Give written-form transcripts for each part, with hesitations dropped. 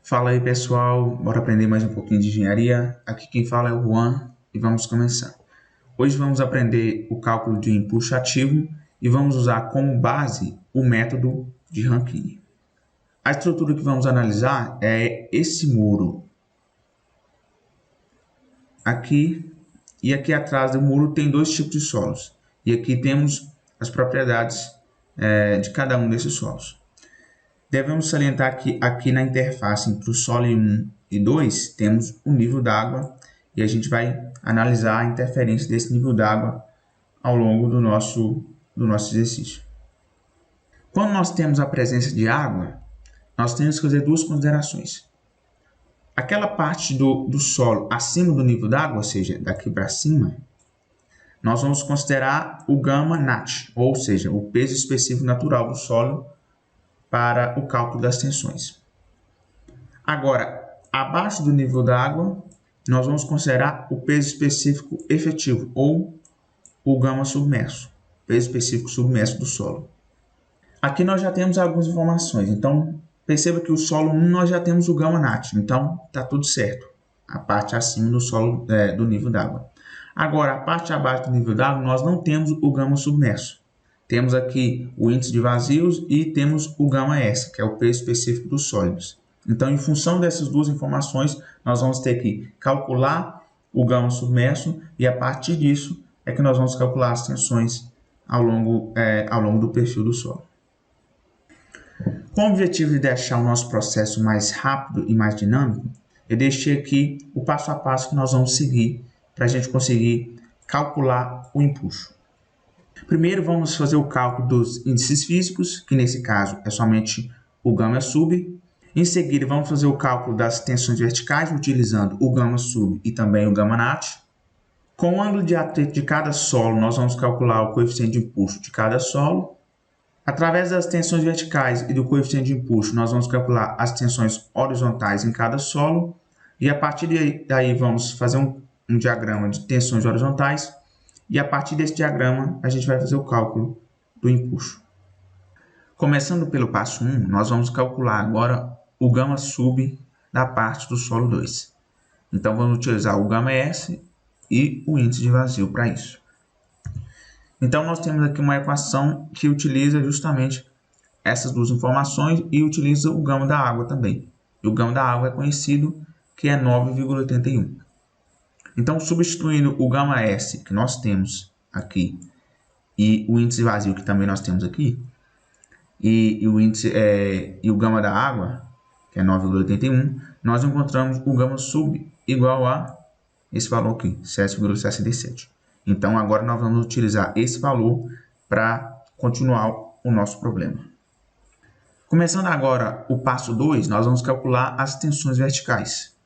Fala aí pessoal, bora aprender mais um pouquinho de engenharia. Aqui quem fala é o Juan e vamos começar. Hoje vamos aprender o cálculo de empuxo ativo e vamos usar como base o método de Rankine. A estrutura que vamos analisar é esse muro aqui, e aqui atrás do muro tem dois tipos de solos. E aqui temos as propriedades de cada um desses solos. Devemos salientar que aqui na interface entre o solo 1 e 2 temos o nível d'água e a gente vai analisar a interferência desse nível d'água ao longo do nosso exercício. Quando nós temos a presença de água, nós temos que fazer duas considerações. Aquela parte do solo acima do nível d'água, ou seja, daqui para cima, nós vamos considerar o gama nat, ou seja, o peso específico natural do solo para o cálculo das tensões. Agora, abaixo do nível da água, nós vamos considerar o peso específico efetivo, ou o gama submerso, peso específico submerso do solo. Aqui nós já temos algumas informações, então perceba que o solo 1 nós já temos o gama nat, então está tudo certo, a parte acima do solo do nível d'água. Agora, a parte abaixo do nível d'água, nós não temos o gama submerso. Temos aqui o índice de vazios e temos o γS, que é o peso específico dos sólidos. Então, em função dessas duas informações, nós vamos ter que calcular o gama submerso e, a partir disso, é que nós vamos calcular as tensões ao longo do perfil do solo. Com o objetivo de deixar o nosso processo mais rápido e mais dinâmico, eu deixei aqui o passo a passo que nós vamos seguir para a gente conseguir calcular o empuxo. Primeiro, vamos fazer o cálculo dos índices físicos, que nesse caso é somente o gama sub. Em seguida, vamos fazer o cálculo das tensões verticais, utilizando o gama sub e também o gama nat. Com o ângulo de atrito de cada solo, nós vamos calcular o coeficiente de empuxo de cada solo. Através das tensões verticais e do coeficiente de empuxo, nós vamos calcular as tensões horizontais em cada solo. E a partir daí, vamos fazer um diagrama de tensões horizontais. E a partir desse diagrama, a gente vai fazer o cálculo do empuxo. Começando pelo passo 1, nós vamos calcular agora o gama sub da parte do solo 2. Então, vamos utilizar o γS e o índice de vazio para isso. Então, nós temos aqui uma equação que utiliza justamente essas duas informações e utiliza o gama da água também. E o gama da água é conhecido que é 9,81. Então, substituindo o γS que nós temos aqui e o índice vazio que também nós temos aqui, e o gama da água, que é 9,81, nós encontramos o gama sub igual a esse valor aqui, 7,67. Então, agora nós vamos utilizar esse valor para continuar o nosso problema. Começando agora o passo 2, nós vamos calcular as tensões verticais.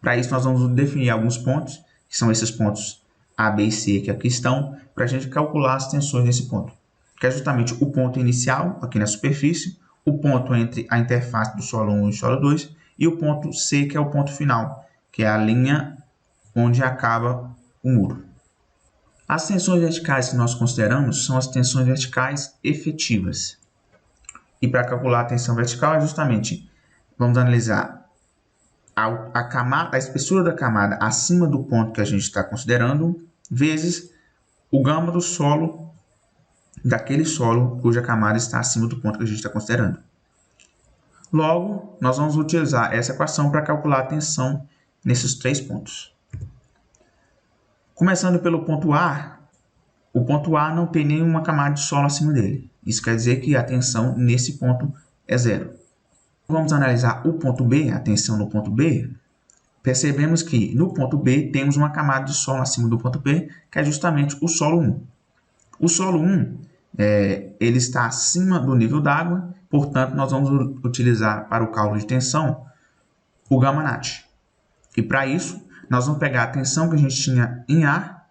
Para isso, nós vamos definir alguns pontos, que são esses pontos A, B e C que aqui estão, para a gente calcular as tensões nesse ponto. Que é justamente o ponto inicial, aqui na superfície, o ponto entre a interface do solo 1 e o solo 2, e o ponto C, que é o ponto final, que é a linha onde acaba o muro. As tensões verticais que nós consideramos são as tensões verticais efetivas. E para calcular a tensão vertical, é justamente, vamos analisar a espessura da camada acima do ponto que a gente está considerando, vezes o gama do solo, daquele solo cuja camada está acima do ponto que a gente está considerando. Logo, nós vamos utilizar essa equação para calcular a tensão nesses três pontos. Começando pelo ponto A, o ponto A não tem nenhuma camada de solo acima dele. Isso quer dizer que a tensão nesse ponto é zero. Vamos analisar o ponto B, a tensão no ponto B. Percebemos que no ponto B temos uma camada de solo acima do ponto B, que é justamente o solo 1. O solo 1 ele está acima do nível d'água, portanto, nós vamos utilizar para o cálculo de tensão o gama nat. E para isso, nós vamos pegar a tensão que a gente tinha em A,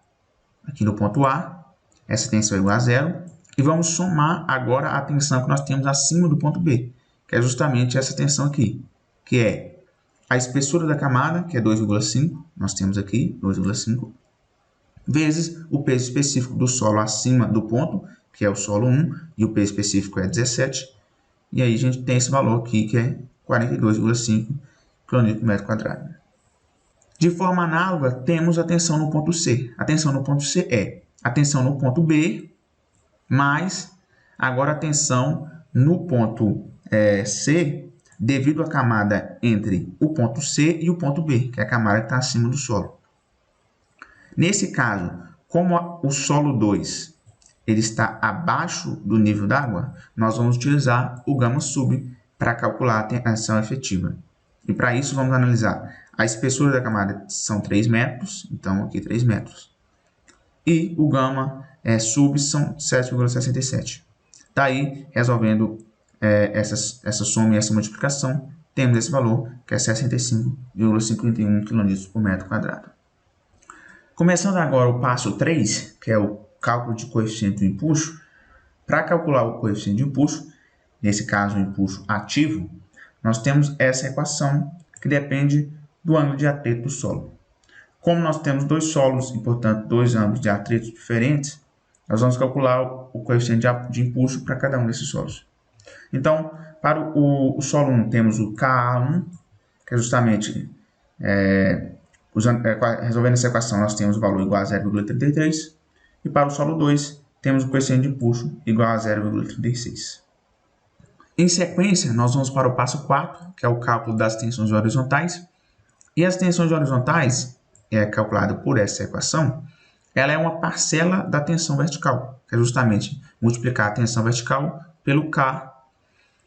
aqui no ponto A, essa tensão é igual a zero, e vamos somar agora a tensão que nós temos acima do ponto B, que é justamente essa tensão aqui, que é a espessura da camada, que é 2,5, nós temos aqui 2,5, vezes o peso específico do solo acima do ponto, que é o solo 1, e o peso específico é 17, e aí a gente tem esse valor aqui, que é 42,5 kN por metro quadrado. De forma análoga, temos a tensão no ponto C. A tensão no ponto C é a tensão no ponto B, mais agora a tensão no ponto C, devido à camada entre o ponto C e o ponto B, que é a camada que está acima do solo. Nesse caso, como o solo 2 ele está abaixo do nível d'água, nós vamos utilizar o gama sub para calcular a tensão efetiva. E para isso vamos analisar a espessura da camada são 3 metros, então aqui 3 metros. E o gama sub são 7,67. Daí, resolvendo essa soma e essa multiplicação, temos esse valor, que é 65,51 kN por metro quadrado. Começando agora o passo 3, que é o cálculo de coeficiente do empuxo. Para calcular o coeficiente de empuxo, nesse caso o empuxo ativo, nós temos essa equação que depende do ângulo de atrito do solo. Como nós temos dois solos e, portanto, dois ângulos de atrito diferentes, nós vamos calcular o coeficiente de empuxo para cada um desses solos. Então, para o solo 1, temos o Ka1, que é justamente, resolvendo essa equação, nós temos o valor igual a 0,33, e para o solo 2, temos o coeficiente de empuxo igual a 0,36. Em sequência, nós vamos para o passo 4, que é o cálculo das tensões horizontais. E as tensões horizontais, calculada por essa equação, ela é uma parcela da tensão vertical, que é justamente multiplicar a tensão vertical pelo K.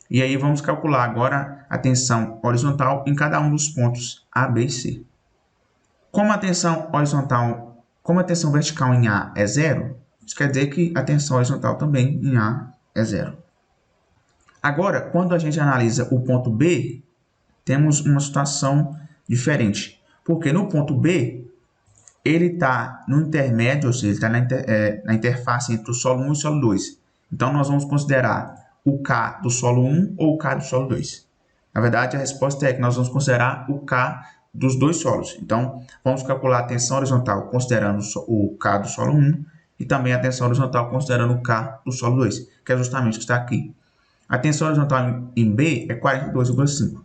E aí vamos calcular agora a tensão horizontal em cada um dos pontos A, B e C. Como a tensão vertical em A é zero, isso quer dizer que a tensão horizontal também em A é zero. Agora, quando a gente analisa o ponto B, temos uma situação diferente. Porque no ponto B, ele está no intermédio, ou seja, ele está na interface entre o solo 1 e o solo 2. Então, nós vamos considerar o K do solo 1 ou o K do solo 2. Na verdade, a resposta é que nós vamos considerar o K dos dois solos. Então, vamos calcular a tensão horizontal considerando o K do solo 1 e também a tensão horizontal considerando o K do solo 2, que é justamente o que está aqui. A tensão horizontal em B é 42,5.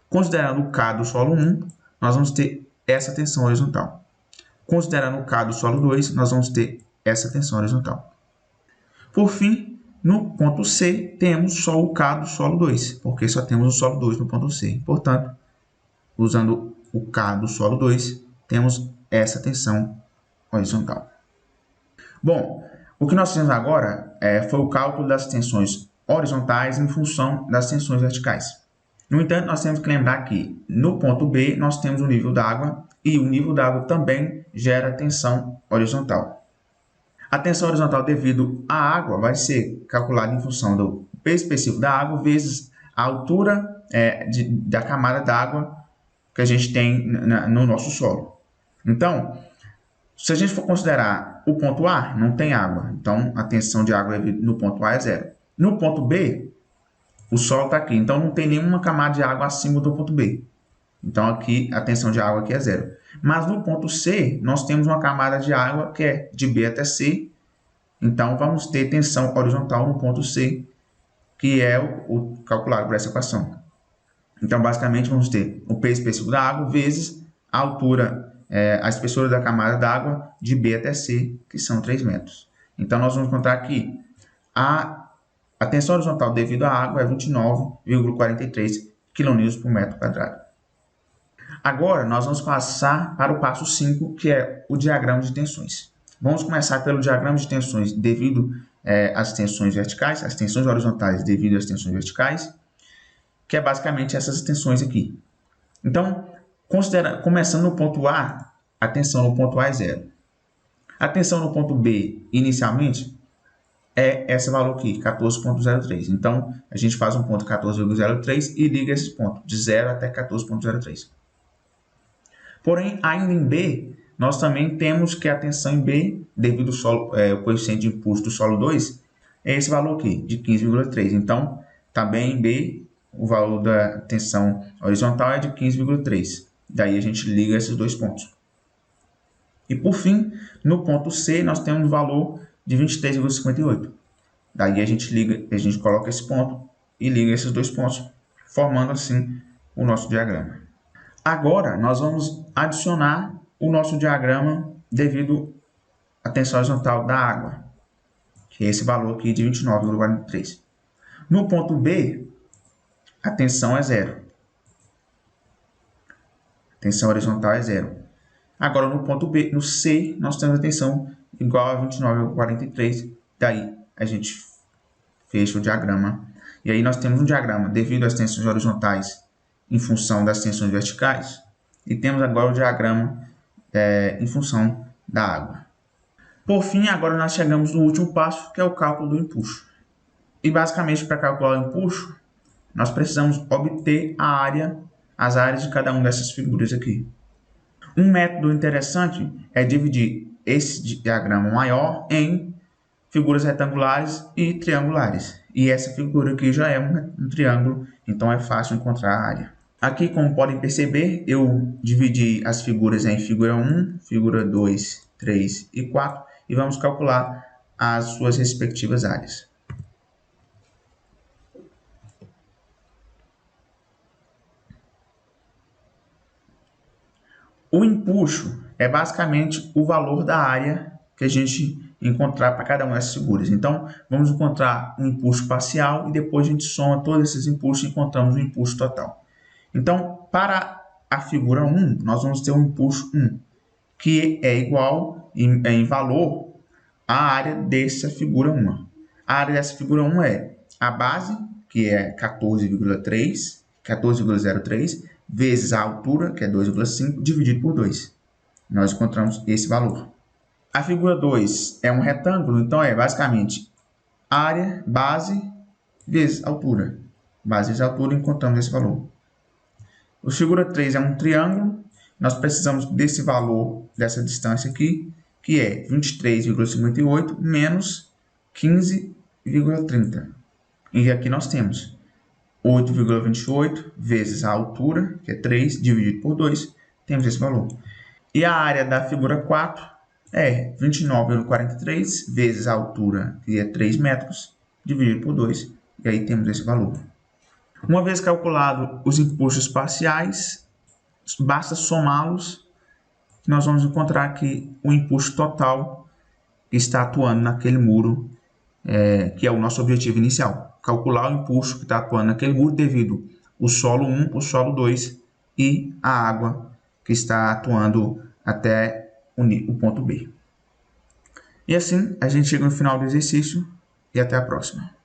Considerando o K do solo 1, nós vamos ter essa tensão horizontal. Considerando o K do solo 2, nós vamos ter essa tensão horizontal. Por fim, no ponto C, temos só o K do solo 2, porque só temos o solo 2 no ponto C. Portanto, usando o K do solo 2, temos essa tensão horizontal. Bom, o que nós fizemos agora foi o cálculo das tensões horizontais em função das tensões verticais. No entanto, nós temos que lembrar que no ponto B nós temos o nível d'água e o nível d'água também gera tensão horizontal. A tensão horizontal devido à água vai ser calculada em função do peso específico da água vezes a altura da camada d'água que a gente tem no nosso solo. Então, se a gente for considerar o ponto A, não tem água. Então, a tensão de água no ponto A é zero. No ponto B, o solo está aqui. Então, não tem nenhuma camada de água acima do ponto B. Então, aqui, a tensão de água aqui é zero. Mas no ponto C, nós temos uma camada de água que é de B até C. Então, vamos ter tensão horizontal no ponto C, que é o calculado por essa equação. Então, basicamente, vamos ter o peso específico da água vezes a altura, a espessura da camada d'água de B até C, que são 3 metros. Então, nós vamos encontrar aqui a tensão horizontal devido à água é 29,43 kN por metro quadrado. Agora, nós vamos passar para o passo 5, que é o diagrama de tensões. Vamos começar pelo diagrama de tensões devido às tensões verticais, as tensões horizontais devido às tensões verticais, que é basicamente essas tensões aqui. Então, começando no ponto A, a tensão no ponto A é zero. A tensão no ponto B, inicialmente, é esse valor aqui, 14,03. Então, a gente faz um ponto 14,03 e liga esse ponto, de 0 até 14,03. Porém, ainda em B, nós também temos que a tensão em B, devido ao coeficiente de impulso do solo 2, é esse valor aqui, de 15,3. Então, também em B, o valor da tensão horizontal é de 15,3. Daí a gente liga esses dois pontos. E por fim, no ponto C, nós temos o valor de 23,58. Daí a gente coloca esse ponto e liga esses dois pontos. formando assim o nosso diagrama. Agora, nós vamos adicionar o nosso diagrama devido à tensão horizontal da água, que é esse valor aqui de 29,43. No ponto B, a tensão é zero. A tensão horizontal é zero. Agora, no ponto B, no C, nós temos a tensão igual a 29,43. Daí, a gente fecha o diagrama. E aí, nós temos um diagrama devido às tensões horizontais em função das tensões verticais. E temos agora o diagrama em função da água. Por fim, agora nós chegamos no último passo, que é o cálculo do empuxo. E basicamente, para calcular o empuxo, nós precisamos obter as áreas de cada uma dessas figuras aqui. Um método interessante é dividir esse diagrama maior em figuras retangulares e triangulares. E essa figura aqui já é um triângulo, então é fácil encontrar a área. Aqui, como podem perceber, eu dividi as figuras em figura 1, figura 2, 3 e 4 e vamos calcular as suas respectivas áreas. O empuxo é basicamente o valor da área que a gente encontrar para cada uma dessas figuras. Então, vamos encontrar um empuxo parcial e depois a gente soma todos esses empuxos e encontramos o empuxo total. Então, para a figura 1, nós vamos ter o empuxo 1, que é igual em valor à área dessa figura 1. A área dessa figura 1 é a base, que é 14,03, vezes a altura, que é 2,5, dividido por 2. Nós encontramos esse valor. A figura 2 é um retângulo, então é basicamente área, base, vezes altura. Base vezes altura, encontramos esse valor. A figura 3 é um triângulo, nós precisamos desse valor, dessa distância aqui, que é 23,58 menos 15,30. E aqui nós temos 8,28 vezes a altura, que é 3, dividido por 2, temos esse valor. E a área da figura 4 é 29,43 vezes a altura, que é 3 metros, dividido por 2, e aí temos esse valor. Uma vez calculado os empuxos parciais, basta somá-los, nós vamos encontrar aqui o empuxo total que está atuando naquele muro, que é o nosso objetivo inicial. Calcular o empuxo que está atuando naquele muro devido ao solo 1, o solo 2 e a água que está atuando até o ponto B. E assim, a gente chega no final do exercício e até a próxima.